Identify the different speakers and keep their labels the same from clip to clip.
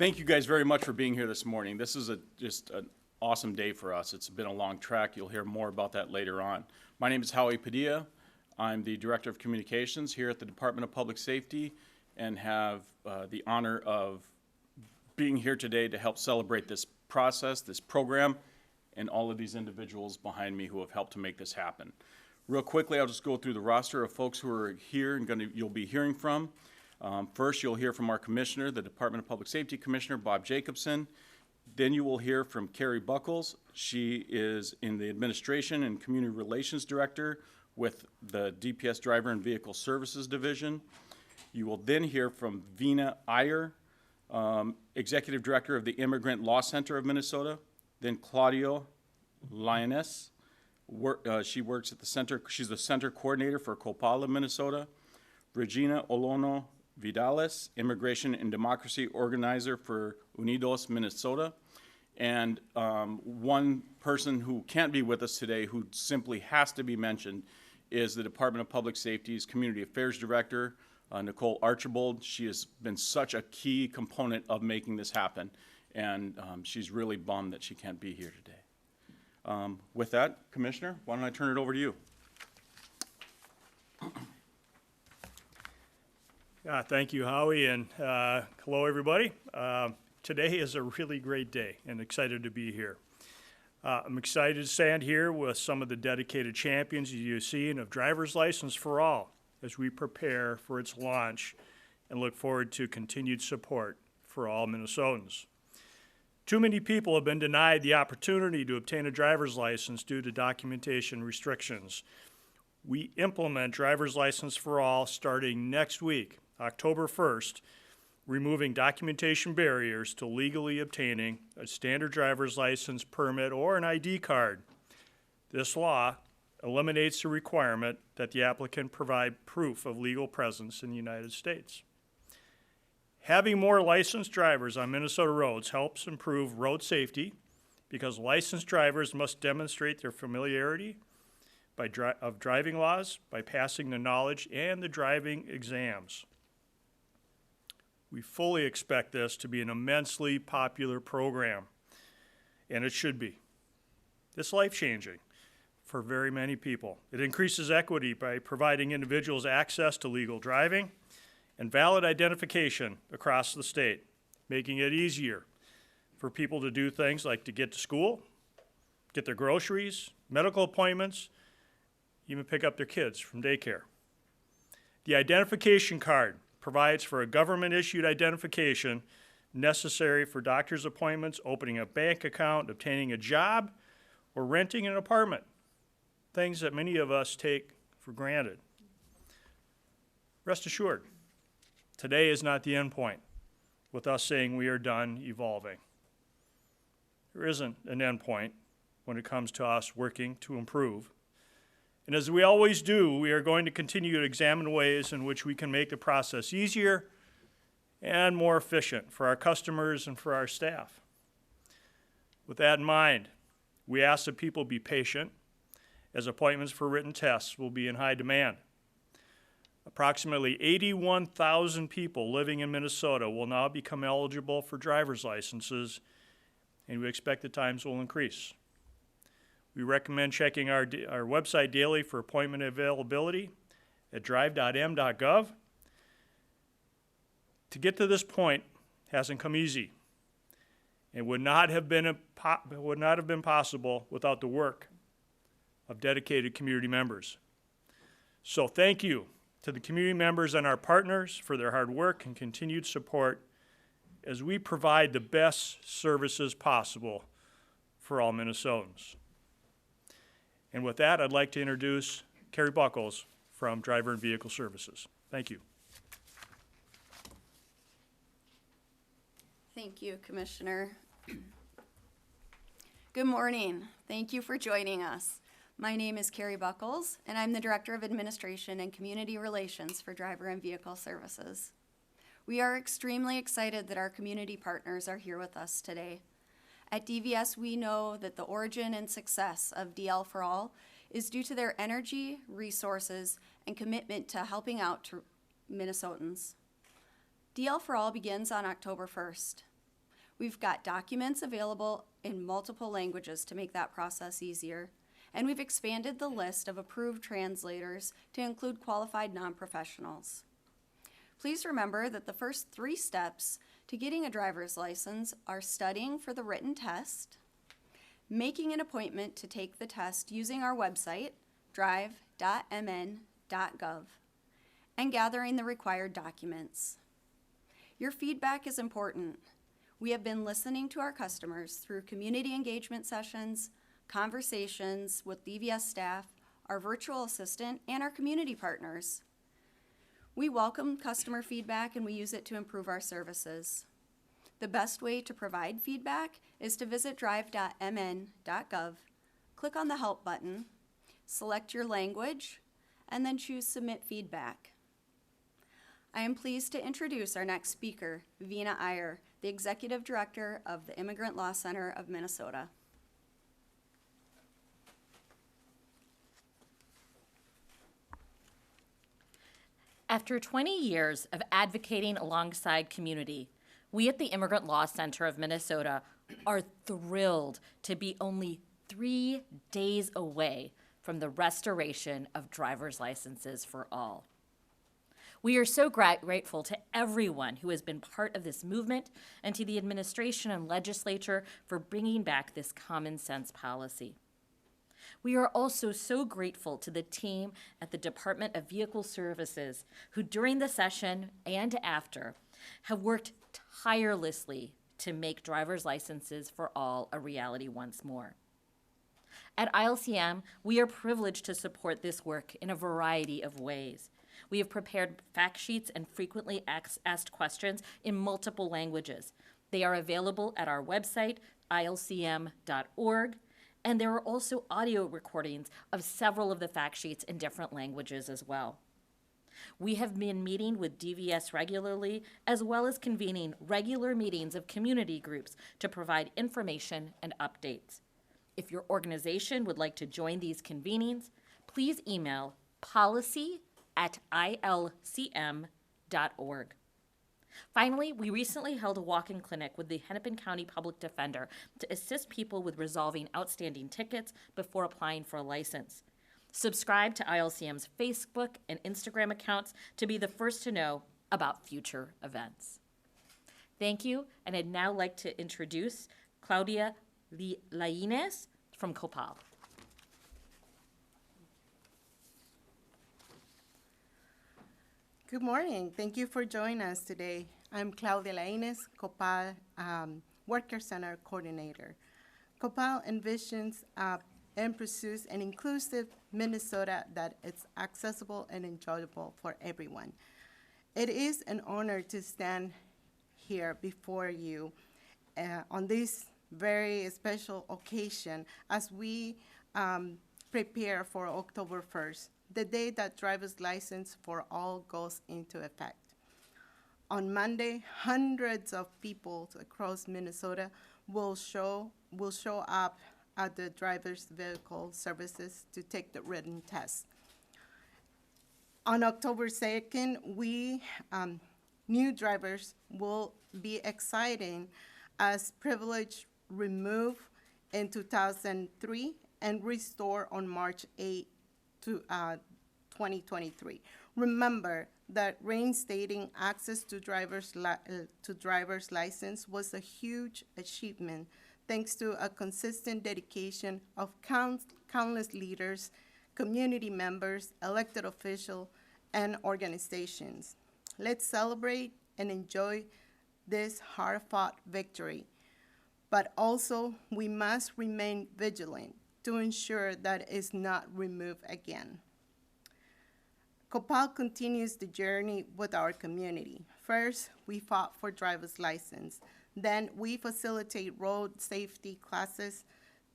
Speaker 1: Thank you guys very much for being here this morning. This is just an awesome day for us. It's been a long trek. You'll hear more about that later on. My name is Howie Padilla. I'm the Director of Communications here at the Department of Public Safety and have the honor of being here today to help celebrate this process, this program, and all of these individuals behind me who have helped to make this happen. Real quickly, I'll just go through the roster of folks who are here and you'll be hearing from. First, you'll hear from our commissioner, the Department of Public Safety Commissioner, Bob Jacobson. Then you will hear from Carrie Buckles. She is in the Administration and Community Relations Director with the DPS Driver and Vehicle Services Division. You will then hear from Vina Iyer, Executive Director of the Immigrant Law Center of Minnesota. Then Claudio Lioness. She works at the center. She's the Center Coordinator for Copala, Minnesota. Regina Olono Vidales, Immigration and Democracy Organizer for Unidos, Minnesota. And one person who can't be with us today who simply has to be mentioned is the Department of Public Safety's Community Affairs Director, Nicole Archibald. She has been such a key component of making this happen, and she's really bummed that she can't be here today. With that, Commissioner, why don't I turn it over to you?
Speaker 2: Thank you, Howie, and hello, everybody. Today is a really great day and excited to be here. I'm excited to stand here with some of the dedicated champions you've seen of Driver's License for All as we prepare for its launch and look forward to continued support for all Minnesotans. Too many people have been denied the opportunity to obtain a driver's license due to documentation restrictions. We implement Driver's License for All starting next week, October 1st, removing documentation barriers to legally obtaining a standard driver's license, permit, or an ID card. This law eliminates the requirement that the applicant provide proof of legal presence in the United States. Having more licensed drivers on Minnesota roads helps improve road safety because licensed drivers must demonstrate their familiarity of driving laws by passing the knowledge and the driving exams. We fully expect this to be an immensely popular program, and it should be. It's life-changing for very many people. It increases equity by providing individuals access to legal driving and valid identification across the state, making it easier for people to do things like to get to school, get their groceries, medical appointments, even pick up their kids from daycare. The identification card provides for a government-issued identification necessary for doctor's appointments, opening a bank account, obtaining a job, or renting an apartment, things that many of us take for granted. Rest assured, today is not the end point with us saying we are done evolving. There isn't an end point when it comes to us working to improve. And as we always do, we are going to continue to examine ways in which we can make the process easier and more efficient for our customers and for our staff. With that in mind, we ask that people be patient as appointments for written tests will be in high demand. Approximately 81,000 people living in Minnesota will now become eligible for driver's licenses, and we expect the times will increase. We recommend checking our website daily for appointment availability at drive.m.gov. To get to this point hasn't come easy and would not have been possible without the work of dedicated community members. So thank you to the community members and our partners for their hard work and continued support as we provide the best services possible for all Minnesotans. And with that, I'd like to introduce Carrie Buckles from Driver and Vehicle Services. Thank you.
Speaker 3: Thank you, Commissioner. Good morning. Thank you for joining us. My name is Carrie Buckles, and I'm the Director of Administration and Community Relations for Driver and Vehicle Services. We are extremely excited that our community partners are here with us today. At DVS, we know that the origin and success of DL for All is due to their energy, resources, and commitment to helping out Minnesotans. DL for All begins on October 1st. We've got documents available in multiple languages to make that process easier. And we've expanded the list of approved translators to include qualified non-professionals. Please remember that the first 3 steps to getting a driver's license are studying for the written test, making an appointment to take the test using our website, drive.mn.gov, and gathering the required documents. Your feedback is important. We have been listening to our customers through community engagement sessions, conversations with DVS staff, our virtual assistant, and our community partners. We welcome customer feedback and we use it to improve our services. The best way to provide feedback is to visit drive.mn.gov, click on the Help button, select your language, and then choose Submit Feedback. I am pleased to introduce our next speaker, Vina Iyer, the Executive Director of the Immigrant Law Center of Minnesota.
Speaker 4: After 20 years of advocating alongside community, we at the Immigrant Law Center of Minnesota are thrilled to be only 3 days away from the restoration of driver's licenses for all. We are so grateful to everyone who has been part of this movement and to the administration and legislature for bringing back this common sense policy. We are also so grateful to the team at the Department of Vehicle Services who during the session and after have worked tirelessly to make driver's licenses for all a reality once more. At ILCM, we are privileged to support this work in a variety of ways. We have prepared fact sheets and frequently asked questions in multiple languages. They are available at our website, ilcm.org, and there are also audio recordings of several of the fact sheets in different languages as well. We have been meeting with DVS regularly, as well as convening regular meetings of community groups to provide information and updates. If your organization would like to join these convenings, please email policy@ilcm.org. Finally, we recently held a walk-in clinic with the Hennepin County Public Defender to assist people with resolving outstanding tickets before applying for a license. Subscribe to ILCM's Facebook and Instagram accounts to be the first to know about future events. Thank you, and I'd now like to introduce Claudia Lainez from COPAL.
Speaker 5: Good morning. Thank you for joining us today. I'm Claudia Lainez, COPAL Worker Center Coordinator. COPAL envisions and pursues an inclusive Minnesota that is accessible and enjoyable for everyone. It is an honor to stand here before you on this very special occasion as we prepare for October 1st, the day that driver's license for all goes into effect. On Monday, hundreds of people across Minnesota will show up at the driver's vehicle services to take the written test. On October 2nd, new drivers will be exciting as privilege removed in 2003 and restored on March 8, 2023. Remember that reinstating access to driver's license was a huge achievement thanks to a consistent dedication of countless leaders, community members, elected officials, and organizations. Let's celebrate and enjoy this hard-fought victory. But also, we must remain vigilant to ensure that it is not removed again. COPAL continues the journey with our community. First, we fought for driver's license. Then we facilitate road safety classes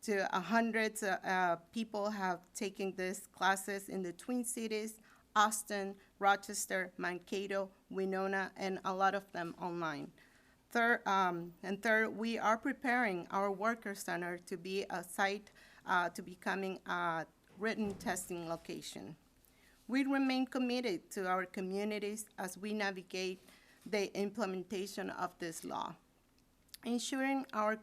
Speaker 5: to hundreds of people have taken these classes in the Twin Cities, Austin, Rochester, Mankato, Winona, and a lot of them online. Third, we are preparing our worker center to be a site to becoming a written testing location. We remain committed to our communities as we navigate the implementation of this law. ensuring our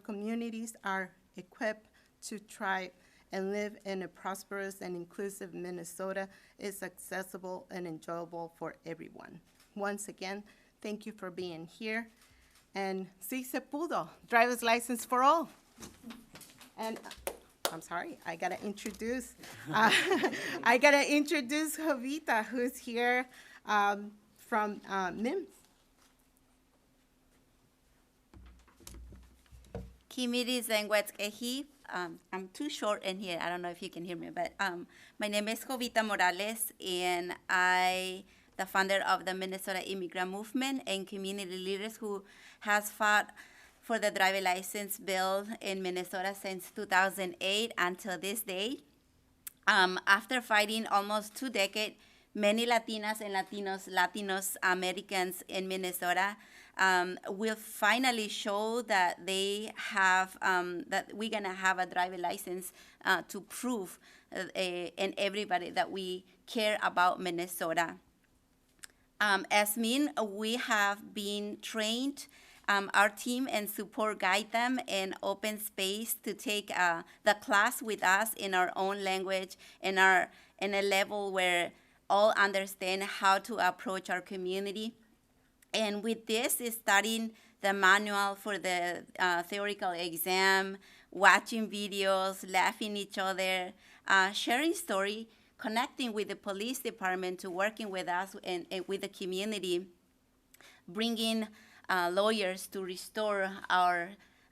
Speaker 5: communities are equipped to thrive and live in a prosperous and inclusive Minnesota is accessible and enjoyable for everyone. Once again, thank you for being here. And sí se pudo, driver's license for all. And I'm sorry, I gotta introduce Jovita, who's here from MIMS.
Speaker 6: Kimiri Zengwetkehi. I'm too short in here. I don't know if you can hear me, but my name is Jovita Morales, and I, the founder of the Minnesota Immigrant Movement and community leaders who has fought for the driver license bill in Minnesota since 2008 until this day. After fighting almost 2 decades, many Latinas and Latinos Americans in Minnesota will finally show that they have, that we're gonna have a driver license to prove and everybody that we care about Minnesota. As MEAN, we have been trained, our team and support guide them in open space to take the class with us in our own language, in a level where all understand how to approach our community. And with this is studying the manual for the theoretical exam, watching videos, laughing each other, sharing story, connecting with the police department to working with us and with the community, bringing lawyers to restore our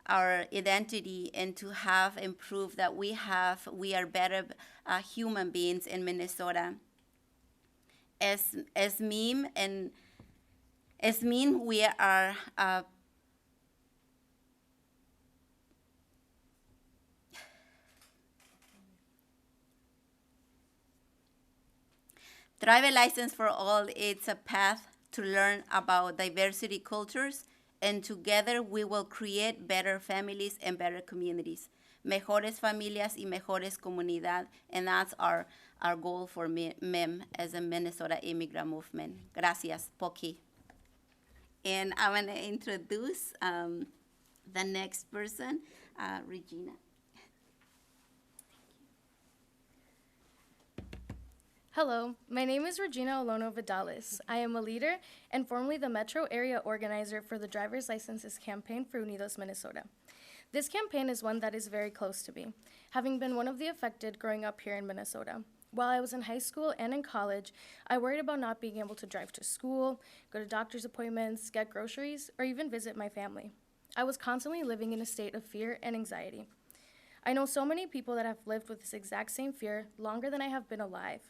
Speaker 6: identity and to have and prove that we are better human beings in Minnesota. As MEAN, we are driver license for all. It's a path to learn about diversity cultures, and together we will create better families and better communities. Mejores familias y mejores comunidad, and that's our goal for MIM as a Minnesota Immigrant Movement. Gracias, Poki. And I'm gonna introduce the next person, Regina.
Speaker 7: Hello, my name is Regina Olono Vidales. I am a leader and formerly the Metro Area Organizer for the Driver's Licenses Campaign for Unidos, Minnesota. This campaign is one that is very close to me, having been one of the affected growing up here in Minnesota. While I was in high school and in college, I worried about not being able to drive to school, go to doctor's appointments, get groceries, or even visit my family. I was constantly living in a state of fear and anxiety. I know so many people that have lived with this exact same fear longer than I have been alive.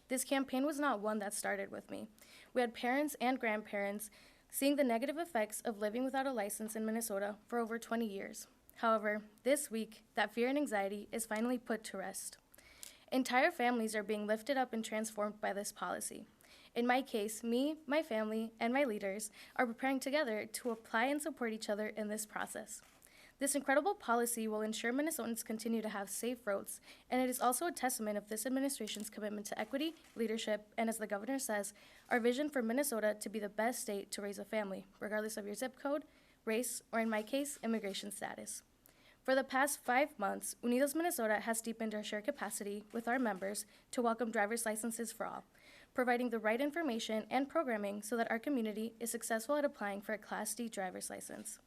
Speaker 7: This campaign was not one that started with me. We had parents and grandparents seeing the negative effects of living without a license in Minnesota for over 20 years. However, this week, that fear and anxiety is finally put to rest. Entire families are being lifted up and transformed by this policy. In my case, me, my family, and my leaders are preparing together to apply and support each other in this process. This incredible policy will ensure Minnesotans continue to have safe roads, and it is also a testament of this administration's commitment to equity, leadership, and as the governor says, our vision for Minnesota to be the best state to raise a family, regardless of your zip code, race, or in my case, immigration status. For the past 5 months, Unidos Minnesota has deepened our shared capacity with our members to welcome driver's licenses for all, providing the right information and programming so that our community is successful at applying for a Class D driver's license.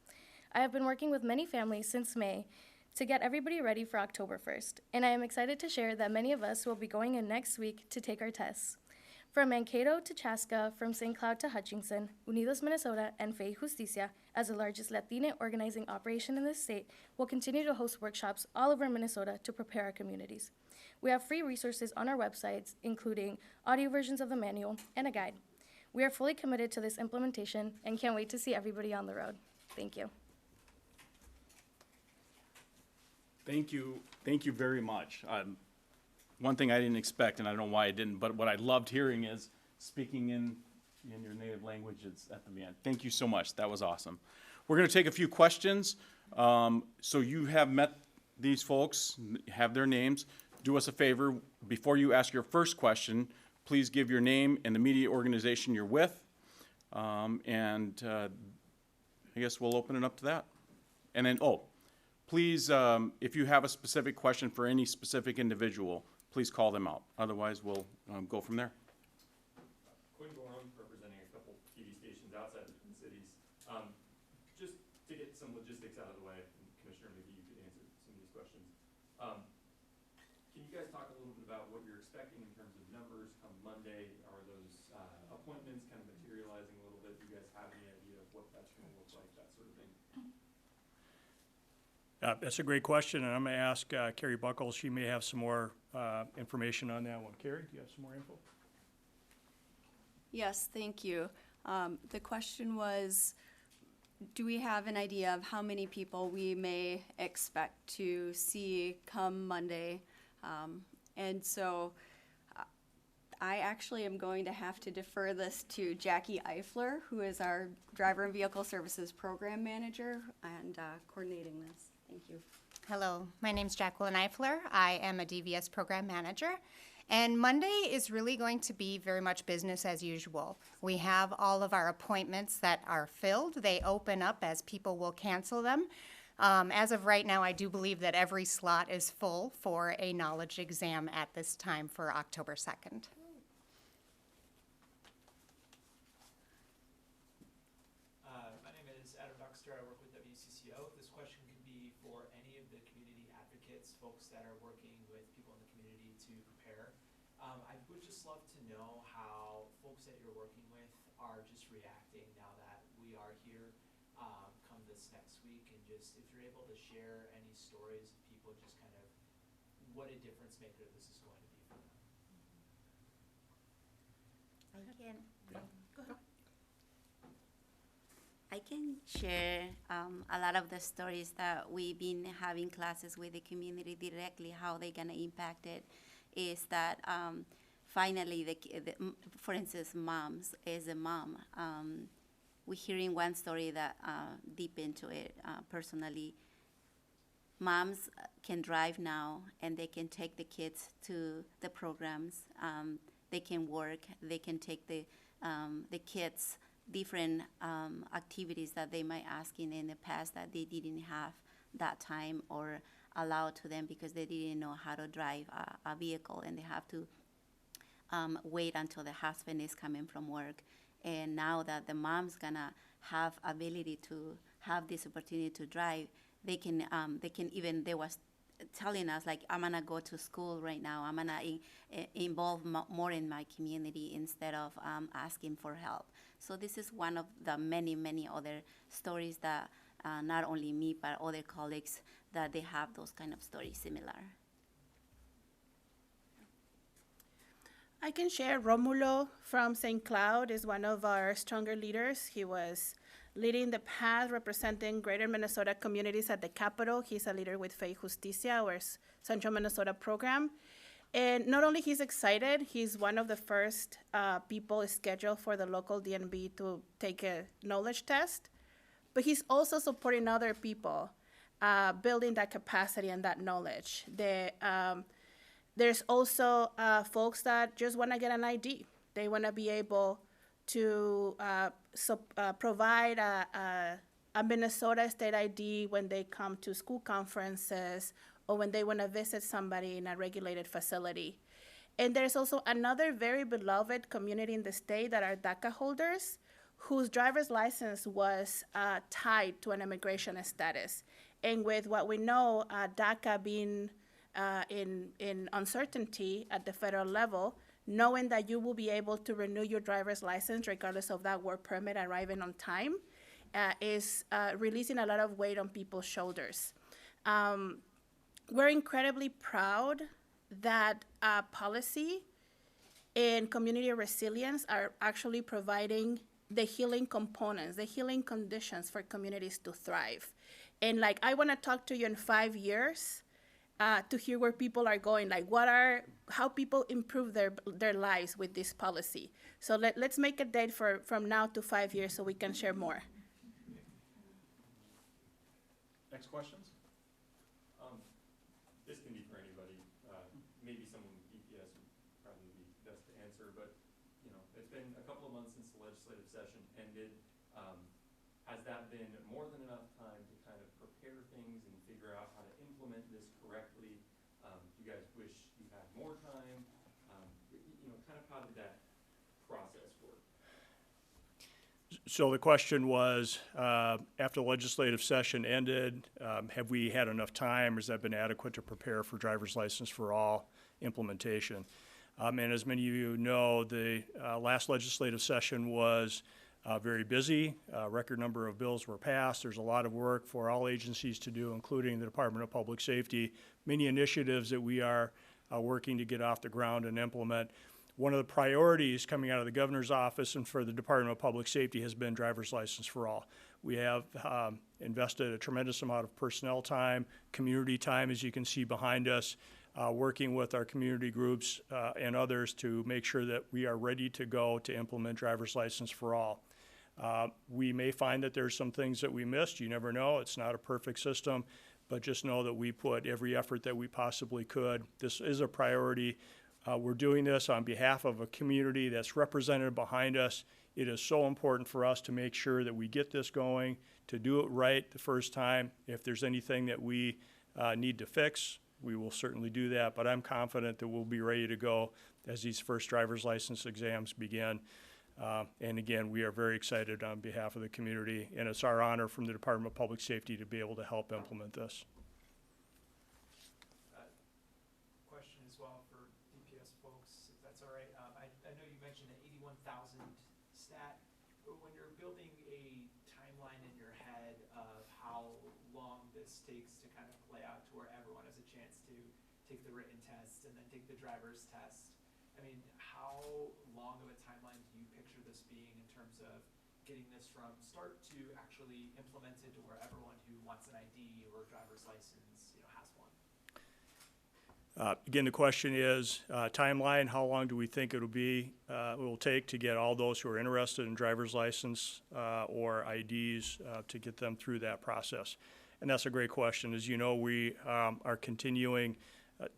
Speaker 7: I have been working with many families since May to get everybody ready for October 1st, and I am excited to share that many of us will be going in next week to take our tests. From Mankato to Chaska, from St. Cloud to Hutchinson, Unidos Minnesota and Fe y Justicia, as the largest Latina organizing operation in the state, will continue to host workshops all over Minnesota to prepare our communities. We have free resources on our websites, including audio versions of the manual and a guide. We are fully committed to this implementation and can't wait to see everybody on the road. Thank you.
Speaker 1: Thank you very much. One thing I didn't expect, and I don't know why I didn't, but what I loved hearing is speaking in your native language at the end. Thank you so much. That was awesome. We're going to take a few questions. So you have met these folks, have their names. Do us a favor, before you ask your first question, please give your name and the media organization you're with. And I guess we'll open it up to that. And then, please, if you have a specific question for any specific individual, please call them out. Otherwise, we'll go from there.
Speaker 8: Quinn Gorham, representing a couple TV stations outside the Twin Cities. Just to get some logistics out of the way, and Commissioner, maybe you could answer some of these questions. Can you guys talk a little bit about what you're expecting in terms of numbers come Monday? Are those appointments kind of materializing a little bit? Do you guys have any idea of what that's going to look like, that sort of thing?
Speaker 2: That's a great question, and I'm going to ask Carrie Buckles. She may have some more information on that one. Carrie, do you have some more info?
Speaker 3: Yes, thank you. The question was, do we have an idea of how many people we may expect to see come Monday? And so I actually am going to have to defer this to Jackie Eifler, who is our Driver and Vehicle Services Program Manager, and coordinating this. Thank you.
Speaker 9: Hello, my name's Jacqueline Eifler. I am a DVS program manager. And Monday is really going to be very much business as usual. We have all of our appointments that are filled. They open up as people will cancel them. As of right now, I do believe that every slot is full for a knowledge exam at this time for October 2nd.
Speaker 10: My name is Adam Duxter. I work with WCCO. This question can be for any of the community advocates, folks that are working with people in the community to prepare. I would just love to know how folks that you're working with are just reacting now that we are here come this next week, and just if you're able to share any stories of people just kind of what a difference maker this is going to be for them.
Speaker 6: I can share a lot of the stories that we've been having classes with the community directly, how they're gonna impact it, is that finally, for instance, moms, as a mom, we're hearing one story that deep into it personally. Moms can drive now, and they can take the kids to the programs. They can work. They can take the kids different activities that they might ask in the past that they didn't have that time or allow to them because they didn't know how to drive a vehicle, and they have to wait until the husband is coming from work. And now that the mom's gonna have ability to have this opportunity to drive, they can even, they was telling us, like, I'm gonna go to school right now. I'm gonna involve more in my community instead of asking for help. So this is one of the many, many other stories that not only me, but other colleagues, that they have those kind of stories similar.
Speaker 5: I can share. Romulo from St. Cloud is one of our stronger leaders. He was leading the path representing greater Minnesota communities at the Capitol. He's a leader with Fe Justicia, our Central Minnesota program. And not only he's excited, he's one of the first people scheduled for the local DNB to take a knowledge test, but he's also supporting other people, building that capacity and that knowledge. There's also folks that just want to get an ID. They want to be able to provide a Minnesota state ID when they come to school conferences or when they want to visit somebody in a regulated facility. And there's also another very beloved community in the state that are DACA holders whose driver's license was tied to an immigration status. And with what we know, DACA being in uncertainty at the federal level, knowing that you will be able to renew your driver's license regardless of that work permit arriving on time is releasing a lot of weight on people's shoulders. We're incredibly proud that policy and community resilience are actually providing the healing components, the healing conditions for communities to thrive. And like, I want to talk to you in 5 years to hear where people are going, like how people improve their lives with this policy. So let's make a date from now to 5 years so we can share more.
Speaker 1: Next questions?
Speaker 8: This can be for anybody. Maybe someone with DPS would probably be best to answer, but it's been a couple of months since the legislative session ended. has that been more than enough time to kind of prepare things and figure out how to implement this correctly? Do you guys wish you had more time? Kind of how did that process work?
Speaker 2: So the question was, after the legislative session ended, have we had enough time, or has that been adequate to prepare for driver's license for all implementation? And as many of you know, the last legislative session was very busy. A record number of bills were passed. There's a lot of work for all agencies to do, including the Department of Public Safety. Many initiatives that we are working to get off the ground and implement. One of the priorities coming out of the governor's office and for the Department of Public Safety has been driver's license for all. We have invested a tremendous amount of personnel time, community time, as you can see behind us, working with our community groups and others to make sure that we are ready to go to implement driver's license for all. We may find that there's some things that we missed. You never know. It's not a perfect system, but just know that we put every effort that we possibly could. This is a priority. We're doing this on behalf of a community that's represented behind us. It is so important for us to make sure that we get this going, to do it right the first time. If there's anything that we need to fix, we will certainly do that, but I'm confident that we'll be ready to go as these first driver's license exams begin. And again, we are very excited on behalf of the community, and it's our honor from the Department of Public Safety to be able to help implement this.
Speaker 10: Question as well for DPS folks, if that's all right. I know you mentioned the 81,000 stat, but when you're building a timeline in your head of how long this takes to kind of play out to where everyone has a chance to take the written test and then take the driver's test, I mean, how long of a timeline do you picture this being in terms of getting this from start to actually implemented to where everyone who wants an ID or a driver's license, has one?
Speaker 2: Again, the question is timeline. How long do we think it will take to get all those who are interested in driver's license or IDs to get them through that process? And that's a great question. As you know, we are continuing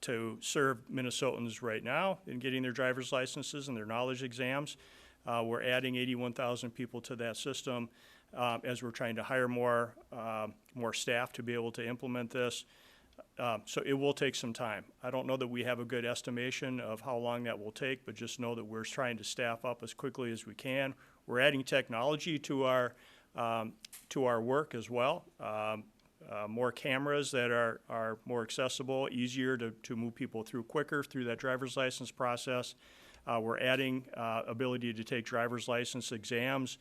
Speaker 2: to serve Minnesotans right now in getting their driver's licenses and their knowledge exams. We're adding 81,000 people to that system as we're trying to hire more staff to be able to implement this. So it will take some time. I don't know that we have a good estimation of how long that will take, but just know that we're trying to staff up as quickly as we can. We're adding technology to our work as well. More cameras that are more accessible, easier to move people through quicker through that driver's license process. We're adding ability to take driver's license exams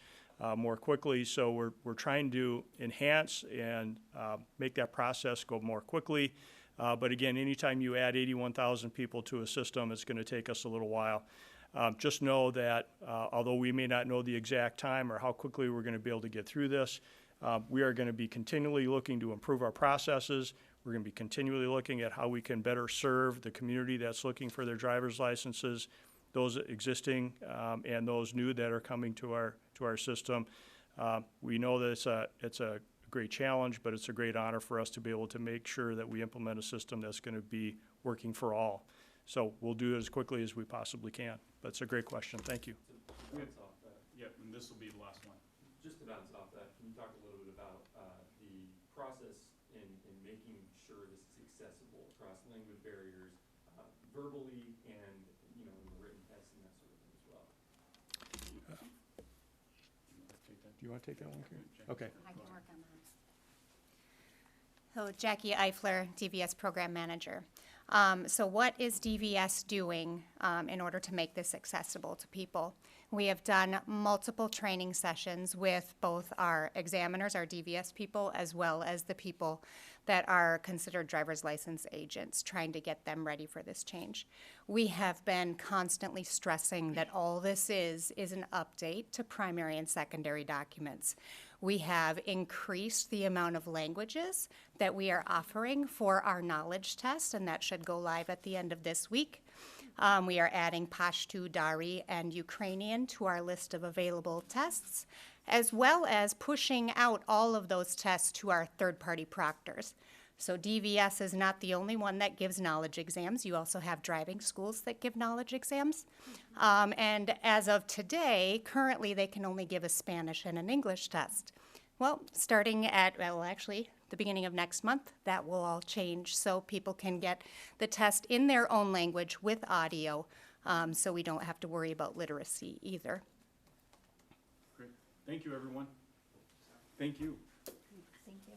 Speaker 2: more quickly, so we're trying to enhance and make that process go more quickly. But again, anytime you add 81,000 people to a system, it's going to take us a little while. Just know that although we may not know the exact time or how quickly we're going to be able to get through this, we are going to be continually looking to improve our processes. We're going to be continually looking at how we can better serve the community that's looking for their driver's licenses, those existing and those new that are coming to our system. We know that it's a great challenge, but it's a great honor for us to be able to make sure that we implement a system that's going to be working for all. So we'll do it as quickly as we possibly can. But it's a great question. Thank you.
Speaker 8: To bounce off that,
Speaker 1: Yep, and this will be the last one.
Speaker 8: just to bounce off that, can you talk a little bit about the process in making sure this is accessible across language barriers, verbally and in the written test and that sort of thing as well?
Speaker 2: Do you want to take that one, Karen? Okay.
Speaker 9: I can work on that. So Jackie Eifler, DVS Program Manager. So what is DVS doing in order to make this accessible to people? We have done multiple training sessions with both our examiners, our DVS people, as well as the people that are considered driver's license agents, trying to get them ready for this change. We have been constantly stressing that all this is an update to primary and secondary documents. We have increased the amount of languages that we are offering for our knowledge test, and that should go live at the end of this week. We are adding Pashto, Dari, and Ukrainian to our list of available tests, as well as pushing out all of those tests to our third-party proctors. So DVS is not the only one that gives knowledge exams. You also have driving schools that give knowledge exams. And as of today, currently they can only give a Spanish and an English test. Well, starting at, well, actually, the beginning of next month, that will all change, so people can get the test in their own language with audio, so we don't have to worry about literacy either.
Speaker 1: Great. Thank you, everyone. Thank you.
Speaker 3: Thank you.